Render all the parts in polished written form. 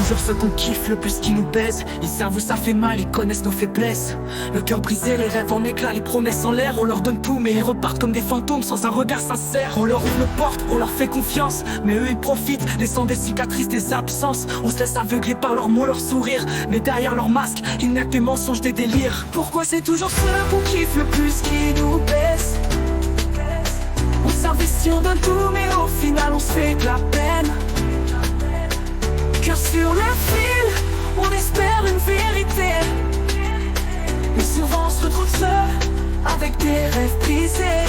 toujours ceux qu'on kiffe le plus qui nous baisent. Ils savent où ça fait mal, ils connaissent nos faiblesses. Le cœur brisé, les rêves en éclats, les promesses en l'air. On leur donne tout mais ils repartent comme des fantômes sans un regard sincère. On leur ouvre nos portes, on leur fait confiance, mais eux ils profitent, laissant des cicatrices, des absences. On se laisse aveugler par leurs mots, leur sourire, mais derrière leur masque, il n'y a que des mensonges, des délires. Pourquoi c'est toujours ceux qu'on kiffe le plus qui nous baissent? On s'investit, on donne tout mais au final on se fait de la peine. Cœur sur le fil, on espère une vérité, mais souvent on se retrouve seul avec des rêves brisés.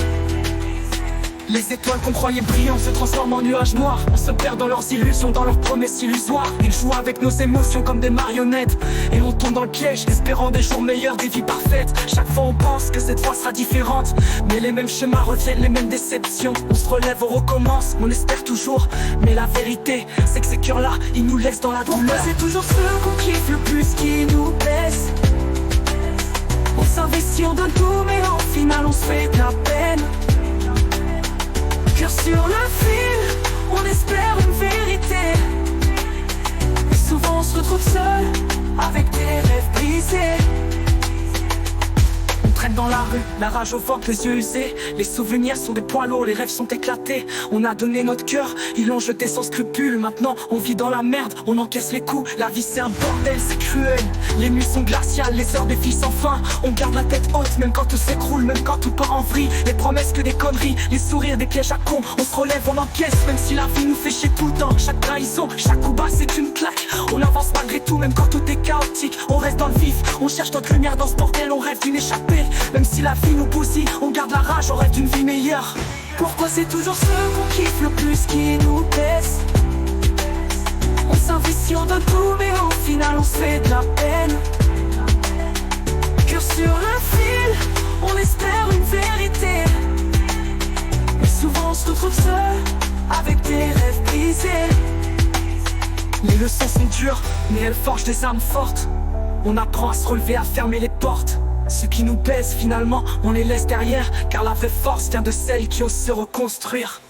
Les étoiles qu'on croyait brillantes se transforment en nuages noirs. On se perd dans leurs illusions, dans leurs promesses illusoires. Ils jouent avec nos émotions comme des marionnettes, et on tombe dans le piège, espérant des jours meilleurs, des vies parfaites. Chaque fois on pense que cette fois sera différente, mais les mêmes schémas reviennent, les mêmes déceptions. On se relève, on recommence, on espère toujours, mais la vérité, c'est que ces cœurs-là, ils nous laissent dans la douleur. C'est toujours ceux qu'on kiffe le plus qui nous blessent. On s'investit, on donne tout, mais au final on se fait de la peine. Cœur sur le fil, on espère une vérité, mais souvent on se retrouve seul avec des rêves brisés. On traîne dans la rue, la rage au ventre, les yeux usés. Les souvenirs sont des poids lourds, les rêves sont éclatés. On a donné notre cœur, ils l'ont jeté sans scrupule. Maintenant on vit dans la merde, on encaisse les coups. La vie c'est un bordel, c'est cruel. Les nuits sont glaciales, les heures défilent sans fin. On garde la tête haute, même quand tout s'écroule, même quand tout part en vrille. Les promesses que des conneries, les sourires des pièges à con. On se relève, on encaisse, même si la vie nous fait chier tout le temps. Chaque trahison, chaque coup bas c'est une claque. On avance malgré tout, même quand tout est chaotique. On reste dans le vif, on cherche notre lumière dans ce bordel. On rêve d'une échappée, même si la vie nous bousille. On garde la rage, on rêve d'une vie meilleure. Pourquoi c'est toujours ceux qu'on kiffe le plus qui nous baissent? On s'investit, on donne tout, mais au final on se fait de la peine. Cœur sur le fil, on espère une vérité, mais souvent on se retrouve seul avec des rêves brisés. Les leçons sont dures, mais elles forgent des âmes fortes. On apprend à se relever, à fermer les portes. Ceux qui nous baissent finalement, on les laisse derrière, car la vraie force vient de celles qui osent se reconstruire.